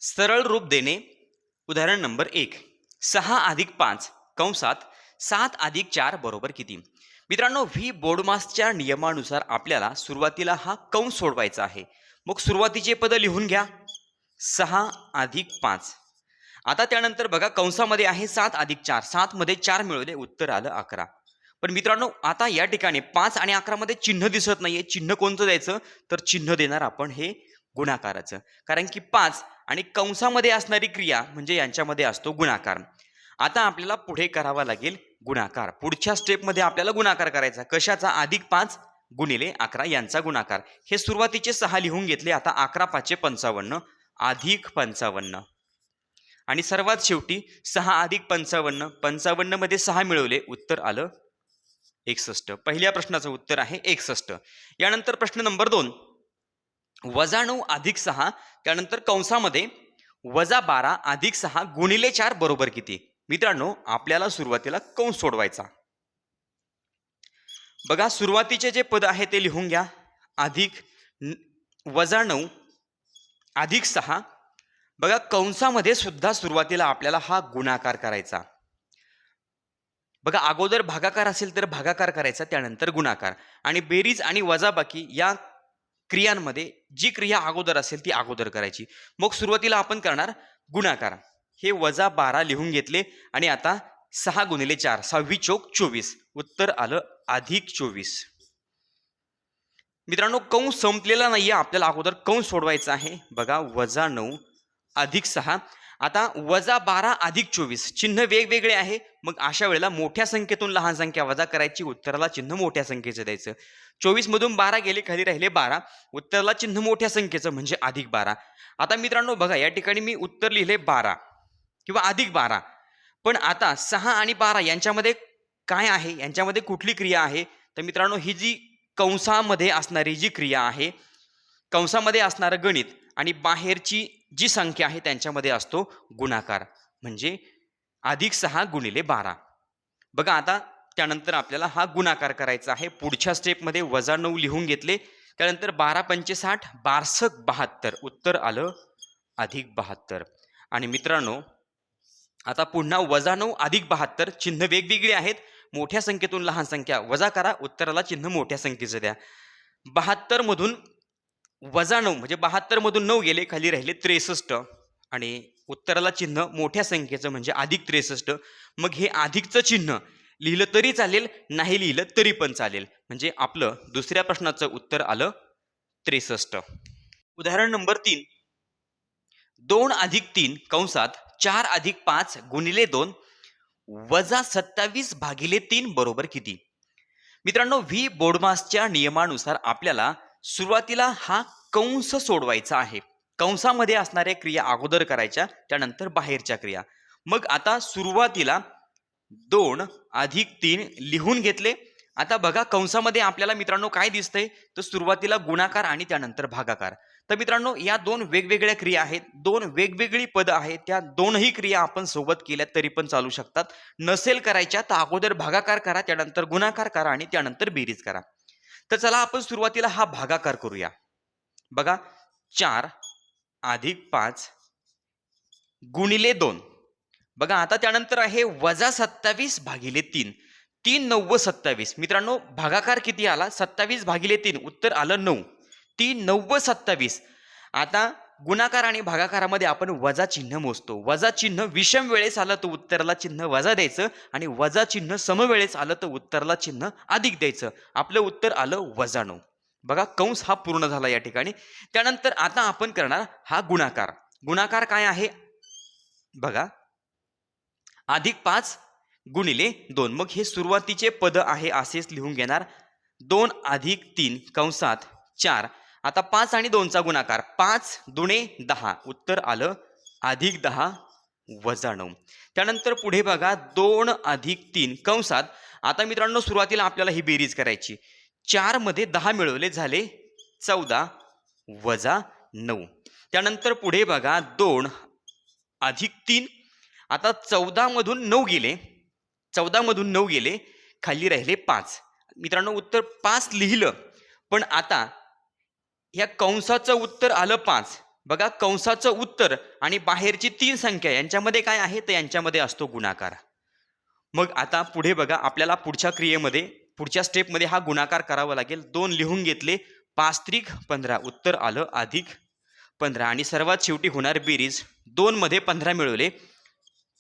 सरळ रूप देणे. उदाहरण नंबर 1. 6 अधिक 5 कंसात 7 अधिक 4 बरोबर किती? मित्रांनो, व्ही बोर्डमासच्या नियमानुसार आपल्याला सुरुवातीला हा कंस सोडवायचा आहे. मग सुरुवातीचे पद लिहून घ्या. 6 अधिक 5. आता त्यानंतर बघा कंसामध्ये आहे 7 अधिक 4. 7 मध्ये 4 मिळवले, उत्तर आलं 11. पण मित्रांनो, आता या ठिकाणी 5 आणि 11 मध्ये चिन्ह दिसत नाहीये. चिन्ह कोणतं द्यायचं? तर चिन्ह देणार आपण हे गुणाकाराचं. कारण की 5 आणि कंसामध्ये असणारी क्रिया म्हणजे यांच्यामध्ये असतो गुणाकार. आता आपल्याला पुढे करावा लागेल गुणाकार. पुढच्या स्टेपमध्ये आपल्याला गुणाकार करायचा. कशाचा? अधिक 5 गुणिले 11 यांचा गुणाकार. हे सुरुवातीचे 6 लिहून घेतले. आता 11 5 55 अधिक 55 आणि सर्वात शेवटी 6 अधिक 55. 55 मध्ये 6 मिळवले, उत्तर आलं 61. पहिल्या प्रश्नाचं उत्तर आहे 61. यानंतर प्रश्न नंबर 2. -9 अधिक 6 त्यानंतर कंसामध्ये -12 अधिक 6 गुणिले 4 बरोबर किती? मित्रांनो, आपल्याला सुरुवातीला कंस सोडवायचा. बघा, सुरुवातीचे जे पद आहे ते लिहून घ्या. अधिक -9 अधिक 6. बघा, कंसामध्ये सुद्धा सुरुवातीला आपल्याला हा गुणाकार करायचा. बघा, अगोदर भागाकार असेल तर भागाकार करायचा, त्यानंतर गुणाकार. आणि बेरीज आणि वजाबाकी या क्रियांमध्ये जी क्रिया अगोदर असेल ती अगोदर करायची. मग सुरुवातीला आपण करणार गुणाकार. हे -12 लिहून घेतले आणि आता 6 गुणिले 4 6 चोक 24, उत्तर आलं अधिक 24. मित्रांनो, कंस संपलेला नाहीये, आपल्याला अगोदर कंस सोडवायचा आहे. बघा, -9 अधिक 6. आता -12 अधिक 24 चिन्ह वेगवेगळे आहे. मग अशा वेळेला मोठ्या संख्येतून लहान संख्या वजा करायची, उत्तराला चिन्ह मोठ्या संख्येचं द्यायचं. 24 मधून 12 गेले, खाली राहिले 12, उत्तराला चिन्ह मोठ्या संख्येचं म्हणजे अधिक 12. आता मित्रांनो बघा, या ठिकाणी मी उत्तर लिहिले 12 किंवा अधिक 12. पण आता 6 आणि 12 यांच्यामध्ये काय आहे? यांच्यामध्ये कुठली क्रिया आहे? तर मित्रांनो, ही जी कंसामध्ये असणारी जी क्रिया आहे, कंसामध्ये असणारं गणित आणि बाहेरची जी संख्या आहे त्यांच्यामध्ये असतो गुणाकार, म्हणजे अधिक 6 गुणिले 12. बघा, आता त्यानंतर आपल्याला हा गुणाकार करायचा आहे. पुढच्या स्टेपमध्ये -9 लिहून घेतले, त्यानंतर 12 पंचे 60 12 72, उत्तर आलं अधिक 72. आणि मित्रांनो, आता पुन्हा -9 अधिक 72 चिन्ह वेगवेगळे आहेत. मोठ्या संख्येतून लहान संख्या वजा करा, उत्तराला चिन्ह मोठ्या संख्येचं द्या. 72 मधून -9 म्हणजे 72 मधून 9 गेले, खाली राहिले 63 आणि उत्तराला चिन्ह मोठ्या संख्येचं म्हणजे अधिक 63. मग हे अधिकचं चिन्ह लिहिलं तरी चालेल, नाही लिहिलं तरी पण चालेल. म्हणजे आपलं दुसऱ्या प्रश्नाचं उत्तर आलं 63. उदाहरण नंबर 3. 2 अधिक 3 कंसात 4 अधिक 5 गुणिले 2 वजा 27 भागिले 3 बरोबर किती? मित्रांनो, व्ही बोर्डमासच्या नियमानुसार आपल्याला सुरुवातीला हा कंस सोडवायचा आहे. कंसामध्ये असणाऱ्या क्रिया अगोदर करायच्या, त्यानंतर बाहेरच्या क्रिया. मग आता सुरुवातीला 2 अधिक 3 लिहून घेतले. आता बघा, कंसामध्ये आपल्याला मित्रांनो काय दिसतंय? तर सुरुवातीला गुणाकार आणि त्यानंतर भागाकार. तर मित्रांनो, या दोन वेगवेगळ्या क्रिया आहेत, दोन वेगवेगळी पद आहेत. त्या दोनही क्रिया आपण सोबत केल्या तरी पण चालू शकतात. नसेल करायच्या तर अगोदर भागाकार करा, त्यानंतर गुणाकार करा आणि त्यानंतर बेरीज करा. तर चला आपण सुरुवातीला हा भागाकार करूया. बघा, 4 अधिक 5 गुणिले 2. बघा, आता त्यानंतर आहे वजा 27 भागिले 3. 3 9 27. मित्रांनो, भागाकार किती आला? 27 भागिले 3, उत्तर आलं 9. 3 9 27. आता गुणाकार आणि भागाकारामध्ये आपण वजा चिन्ह मोजतो. वजा चिन्ह विषम वेळेस आलं तर उत्तराला चिन्ह वजा द्यायचं आणि वजा चिन्ह समवेळेस आलं तर उत्तराला चिन्ह अधिक द्यायचं. आपलं उत्तर आलं -9. बघा, कंस हा पूर्ण झाला या ठिकाणी. त्यानंतर आता आपण करणार हा गुणाकार. गुणाकार काय आहे? बघा, अधिक 5 गुणिले 2. मग हे सुरुवातीचे पद आहे, असेच लिहून घेणार. 2 अधिक 3 कंसात 4. आता 5 आणि 2चा गुणाकार, 5 दुणे 10, उत्तर आलं अधिक 10 वजा 9. त्यानंतर पुढे बघा, 2 अधिक 3 कंसात. आता मित्रांनो, सुरुवातीला आपल्याला ही बेरीज करायची. 4 मध्ये 10 मिळवले, झाले 14 वजा 9. त्यानंतर पुढे बघा, 2 अधिक 3. आता 14 मधून 9 गेले, 14 मधून 9 गेले, खाली राहिले 5. मित्रांनो, उत्तर 5 लिहिलं, पण आता या कंसाचं उत्तर आलं 5. बघा कंसाचं उत्तर आणि बाहेरची 3 संख्या यांच्यामध्ये काय आहे तर यांच्यामध्ये असतो गुणाकार. मग आता पुढे बघा आपल्याला पुढच्या क्रियेमध्ये पुढच्या स्टेपमध्ये हा गुणाकार करावा लागेल. 2 लिहून घेतले, 5 त्रिक 15 उत्तर आलं अधिक 15 आणि सर्वात शेवटी होणार बेरीज. 2 मध्ये 15 मिळवले,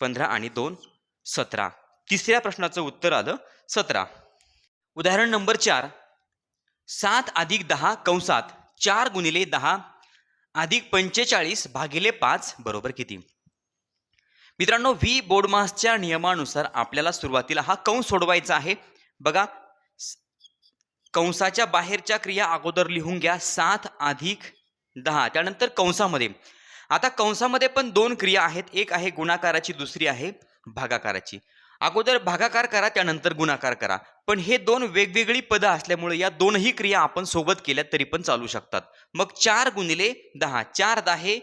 15 आणि 2 17. तिसऱ्या प्रश्नाचं उत्तर आलं 17. उदाहरण नंबर 4. 7 अधिक 10 कंसात 4 गुणिले 10 अधिक 45 भागिले 5 बरोबर किती? मित्रांनो व्ही बोर्डमासच्या नियमानुसार आपल्याला सुरुवातीला हा कंस सोडवायचा आहे. बघा कंसाच्या बाहेरच्या क्रिया अगोदर लिहून घ्या. 7 अधिक 10 त्यानंतर कंसामध्ये. आता कंसामध्ये पण 2 क्रिया आहेत, एक आहे गुणाकाराची, दुसरी आहे भागाकाराची. अगोदर भागाकार करा त्यानंतर गुणाकार करा. पण हे 2 वेगवेगळी पदं असल्यामुळे या दोनही क्रिया आपण सोबत केल्या तरी पण चालू शकतात. मग 4 गुणिले 10 4 10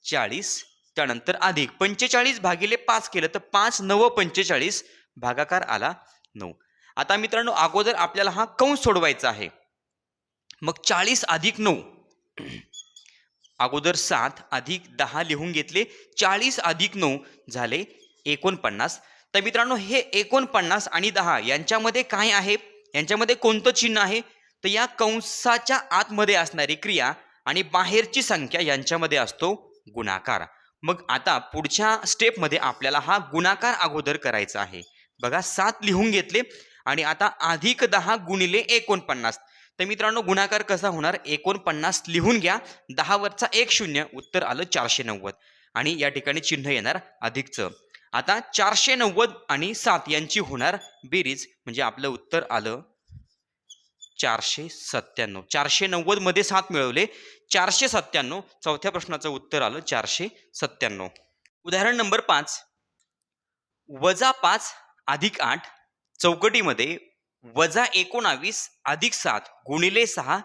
40 त्यानंतर अधिक 45 भागिले 5 केलं तर 5 9 45 भागाकार आला 9. आता मित्रांनो अगोदर आपल्याला हा कंस सोडवायचा आहे. मग 40 अधिक 9 अगोदर 7 अधिक 10 लिहून घेतले, 40 अधिक 9 झाले 49. तर मित्रांनो हे 49 आणि 10 यांच्यामध्ये काय आहे, यांच्यामध्ये कोणतं चिन्ह आहे तर या कंसाच्या आतमध्ये असणारी क्रिया आणि बाहेरची संख्या यांच्यामध्ये असतो गुणाकार. मग आता पुढच्या स्टेपमध्ये आपल्याला हा गुणाकार अगोदर करायचा आहे. बघा 7 लिहून घेतले आणि आता अधिक 10 गुणिले 49. तर मित्रांनो गुणाकार कसा होणार, 49 लिहून घ्या, 10 वरचा 1 0 उत्तर आलं 490 आणि या ठिकाणी चिन्ह येणार अधिकचं. आता 490 आणि 7 यांची होणार बेरीज म्हणजे आपलं उत्तर आलं 497. 490 मध्ये 7 मिळवले 497. चौथ्या प्रश्नाचं उत्तर आलं 497. उदाहरण नंबर 5. -5 अधिक 8 चौकटीमध्ये -19 अधिक 7 गुणिले 6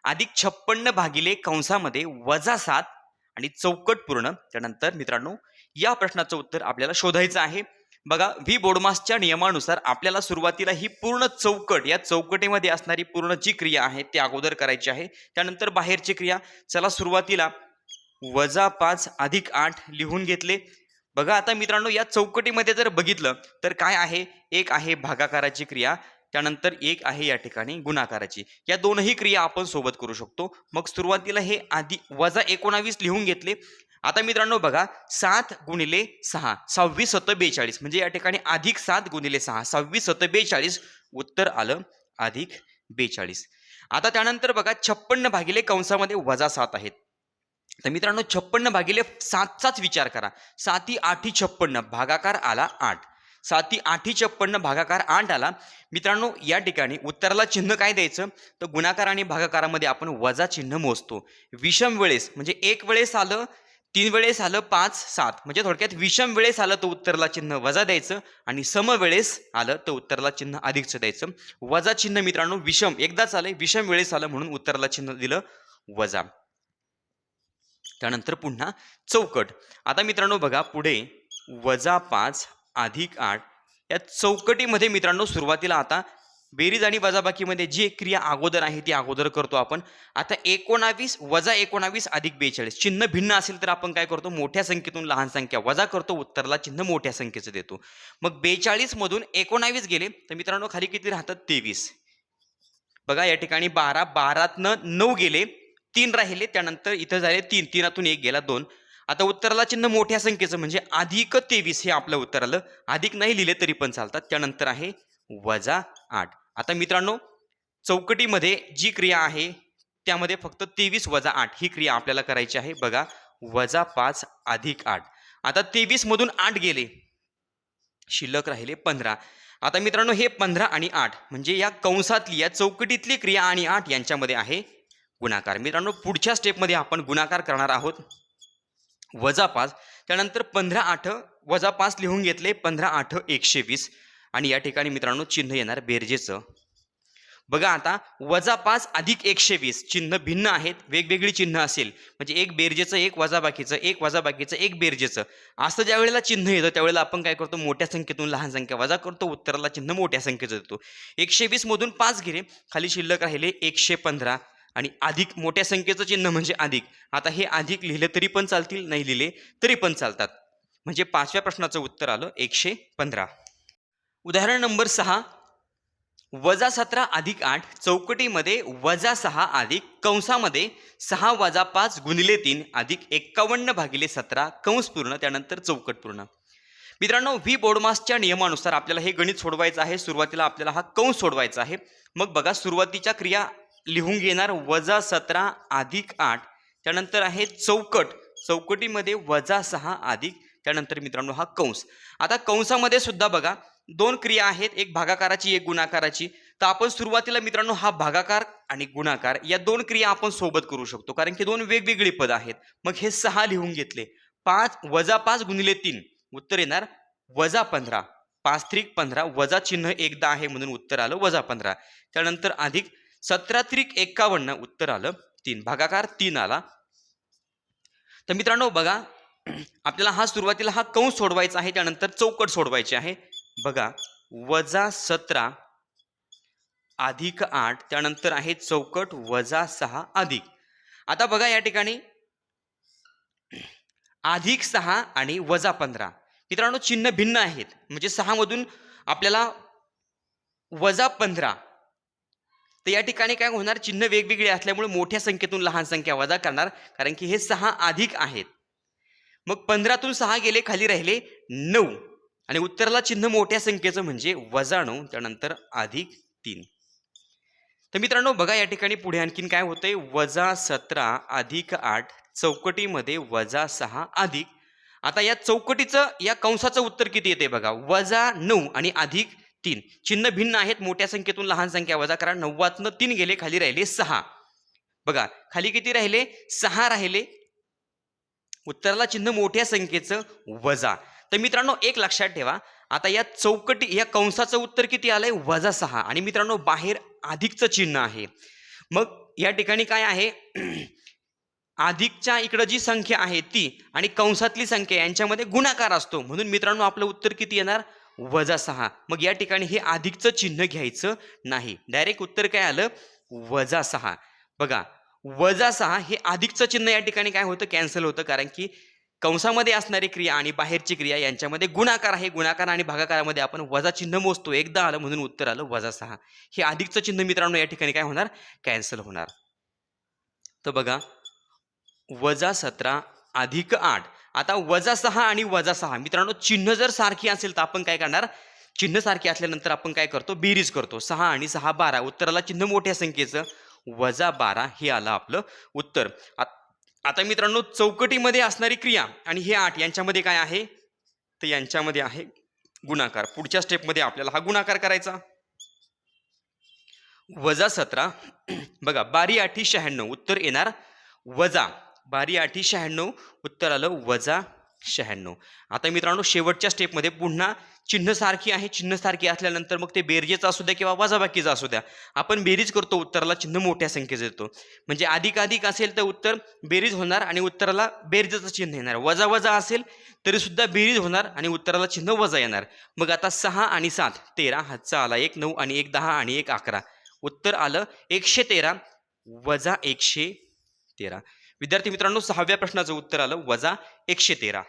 अधिक 56 भागिले कंसामध्ये -7 आणि चौकट पूर्ण. त्यानंतर मित्रांनो या प्रश्नाचं उत्तर आपल्याला शोधायचं आहे. बघा व्ही बोर्डमासच्या नियमानुसार आपल्याला सुरुवातीला ही पूर्ण चौकट, या चौकटीमध्ये असणारी पूर्ण जी क्रिया आहे ती अगोदर करायची आहे, त्यानंतर बाहेरची क्रिया. चला सुरुवातीला -5 अधिक 8 लिहून घेतले. बघा आता मित्रांनो या चौकटीमध्ये जर बघितलं तर काय आहे, एक आहे भागाकाराची क्रिया, त्यानंतर एक आहे या ठिकाणी गुणाकाराची. या दोनही क्रिया आपण सोबत करू शकतो. मग सुरुवातीला हे अधिक -19 लिहून घेतले. आता मित्रांनो बघा 7 गुणिले 6 26 7 42 म्हणजे या ठिकाणी अधिक 7 गुणिले 6 26 7 42 उत्तर आलं अधिक 42. आता त्यानंतर बघा 56 भागिले कंसामध्ये -7 आहेत. तर मित्रांनो 56 भागिले 7चाच विचार करा. 7 8 56 भागाकार आला 8. 7 8 56 भागाकार 8 आला. मित्रांनो या ठिकाणी उत्तराला चिन्ह काय द्यायचं तर गुणाकार आणि भागाकारामध्ये आपण वजा चिन्ह मोजतो. विषम वेळेस म्हणजे एक वेळेस आलं, 3 वेळेस आलं, 5 7 म्हणजे थोडक्यात विषम वेळेस आलं तर उत्तराला चिन्ह वजा द्यायचं आणि सम वेळेस आलं तर उत्तराला चिन्ह अधिकचं द्यायचं. वजा चिन्ह मित्रांनो विषम एकदाच आले, विषम वेळेस आलं म्हणून उत्तराला चिन्ह दिलं वजा. त्यानंतर पुन्हा चौकट. आता मित्रांनो बघा पुढे -5 अधिक 8 या चौकटीमध्ये मित्रांनो सुरुवातीला आता बेरीज आणि वजाबाकीमध्ये जी एक क्रिया अगोदर आहे ती अगोदर करतो आपण. आता 19 -19 अधिक 42 चिन्ह भिन्न असेल तर आपण काय करतो, मोठ्या संख्येतून लहान संख्या वजा करतो, उत्तराला चिन्ह मोठ्या संख्येचं देतो. मग 42 मधून 19 गेले तर मित्रांनो खाली किती राहतात 23. बघा या ठिकाणी 12 12तनं 9 गेले, 3 राहिले, त्यानंतर इथं झाले 3 3तून 1 गेला 2. आता उत्तराला चिन्ह मोठ्या संख्येचं म्हणजे अधिक 23 हे आपलं उत्तर आलं. अधिक नाही लिहिले तरी पण चालतात. त्यानंतर आहे -8. आता मित्रांनो चौकटीमध्ये जी क्रिया आहे त्यामध्ये फक्त 23 - 8 ही क्रिया आपल्याला करायची आहे. बघा -5 अधिक 8. आता 23 मधून 8 गेले, शिल्लक राहिले 15. आता मित्रांनो हे 15 आणि 8 म्हणजे या कंसातली या चौकटीतली क्रिया आणि 8 यांच्यामध्ये आहे गुणाकार. मित्रांनो पुढच्या स्टेपमध्ये आपण गुणाकार करणार आहोत. -5 त्यानंतर 15 8 -5 लिहून घेतले, 15 8 120 आणि या ठिकाणी मित्रांनो चिन्ह येणार बेरजेचं. बघा आता -5 अधिक 120 चिन्ह भिन्न आहेत, वेगवेगळी चिन्ह असेल म्हणजे एक बेरजेचं, एक वजाबाकीचं, एक वजाबाकीचं, एक बेरजेचं असं ज्या वेळेला चिन्ह येतं त्यावेळेला आपण काय करतो, मोठ्या संख्येतून लहान संख्या वजा करतो, उत्तराला चिन्ह मोठ्या संख्येचं देतो. 120 मधून 5 गेले, खाली शिल्लक राहिले 115 आणि अधिक मोठ्या संख्येचं चिन्ह म्हणजे अधिक. आता हे अधिक लिहिले तरी पण चालतील, नाही लिहिले तरी पण चालतात. म्हणजे 5व्या प्रश्नाचं उत्तर आलं 115. उदाहरण नंबर 6, -17 + 8 चौकटीमध्ये -6 अधिक कंसामध्ये 6 - 5 × 3 अधिक 51/17 कंस पूर्ण त्यानंतर चौकट पूर्ण. मित्रांनो, व्ही बोर्डमासच्या नियमानुसार आपल्याला हे गणित सोडवायचं आहे. सुरुवातीला आपल्याला हा कंस सोडवायचा आहे. मग बघा, सुरुवातीच्या क्रिया लिहून घेणार. -17 + 8 त्यानंतर आहे चौकट, चौकटीमध्ये -6 अधिक त्यानंतर मित्रांनो हा कंस. आता कंसामध्ये सुद्धा बघा 2 क्रिया आहेत, एक भागाकाराची एक गुणाकाराची. तर आपण सुरुवातीला मित्रांनो हा भागाकार आणि गुणाकार या 2 क्रिया आपण सोबत करू शकतो, कारण की 2 वेगवेगळी पद आहेत. मग हे 6 लिहून घेतले. 5 × 3 उत्तर येणार -15. 5 त्रिक 15 वजा चिन्ह एकदा आहे म्हणून उत्तर आलं -15. त्यानंतर अधिक 17 त्रिक 51 उत्तर आलं 3. भागाकार 3 आला. तर मित्रांनो बघा, आपल्याला हा सुरुवातीला हा कंस सोडवायचा आहे, त्यानंतर चौकट सोडवायची आहे. बघा, -17 + 8 त्यानंतर आहे चौकट -6 अधिक. आता बघा या ठिकाणी +6 आणि -15 मित्रांनो चिन्ह भिन्न आहेत. म्हणजे 6 मधून आपल्याला -15. तर या ठिकाणी काय होणार, चिन्ह वेगवेगळे असल्यामुळे मोठ्या संख्येतून लहान संख्या वजा करणार, कारण की हे 6 अधिक आहेत. मग 15तून 6 गेले, खाली राहिले 9 आणि उत्तराला चिन्ह मोठ्या संख्येचं म्हणजे -9 त्यानंतर +3. तर मित्रांनो बघा या ठिकाणी पुढे आणखीन काय होतंय, -17 + 8 चौकटीमध्ये -6 अधिक. आता या चौकटीचं या कंसाचं उत्तर किती येते बघा, -9 आणि +3. चिन्ह भिन्न आहेत, मोठ्या संख्येतून लहान संख्या वजा करा. 9तनं 3 गेले, खाली राहिले 6. बघा खाली किती राहिले, 6 राहिले. उत्तराला चिन्ह मोठ्या संख्येचं वजा. तर मित्रांनो एक लक्षात ठेवा, आता या चौकटी या कंसाचं उत्तर किती आलंय, -6 आणि मित्रांनो बाहेर अधिकचं चिन्ह आहे. मग या ठिकाणी काय आहे, अधिकच्या इकडं जी संख्या आहे ती आणि कंसातली संख्या यांच्यामध्ये गुणाकार असतो, म्हणून मित्रांनो आपलं उत्तर किती येणार, -6. मग या ठिकाणी हे अधिकचं चिन्ह घ्यायचं नाही, डायरेक्ट उत्तर काय आलं, -6. बघा -6 हे अधिकचं चिन्ह या ठिकाणी काय होतं, कॅन्सल होतं, कारण की कंसामध्ये असणारी क्रिया आणि बाहेरची क्रिया यांच्यामध्ये गुणाकार आहे. गुणाकार आणि भागाकारामध्ये आपण वजा चिन्ह मोजतो, एकदा आलं म्हणून उत्तर आलं -6. हे अधिकचं चिन्ह मित्रांनो या ठिकाणी काय होणार, कॅन्सल होणार. तर बघा -17 + 8. आता -6 आणि -6 मित्रांनो चिन्ह जर सारखी असेल तर आपण काय करणार, चिन्ह सारखे असल्यानंतर आपण काय करतो, बेरीज करतो. 6 आणि 6 12. उत्तराला चिन्ह मोठ्या संख्येचं -12 हे आलं आपलं उत्तर. आता मित्रांनो चौकटीमध्ये असणारी क्रिया आणि हे 8 यांच्यामध्ये काय आहे, तर यांच्यामध्ये आहे गुणाकार. पुढच्या स्टेपमध्ये आपल्याला हा गुणाकार करायचा. -17 बघा 12 8 96 उत्तर येणार वजा 12 8 96 उत्तर आलं -96. आता मित्रांनो शेवटच्या स्टेपमध्ये पुन्हा चिन्ह सारखी आहे, चिन्ह सारखी असल्यानंतर मग ते बेरजेचं असू द्या किंवा वजाबाकीचं असू द्या, आपण बेरीज करतो, उत्तराला चिन्ह मोठ्या संख्येचं येतो. म्हणजे अधिक अधिक असेल तर उत्तर बेरीज होणार आणि उत्तराला बेरजेचं चिन्ह येणार. वजा वजा असेल तरी सुद्धा बेरीज होणार आणि उत्तराला चिन्ह वजा येणार. मग आता 6 आणि 7 13, हातचा आला 1 9 आणि 1 10 आणि 1 11. उत्तर आलं 113 वजा 113. विद्यार्थी मित्रांनो 6व्या प्रश्नाचं उत्तर आलं -113.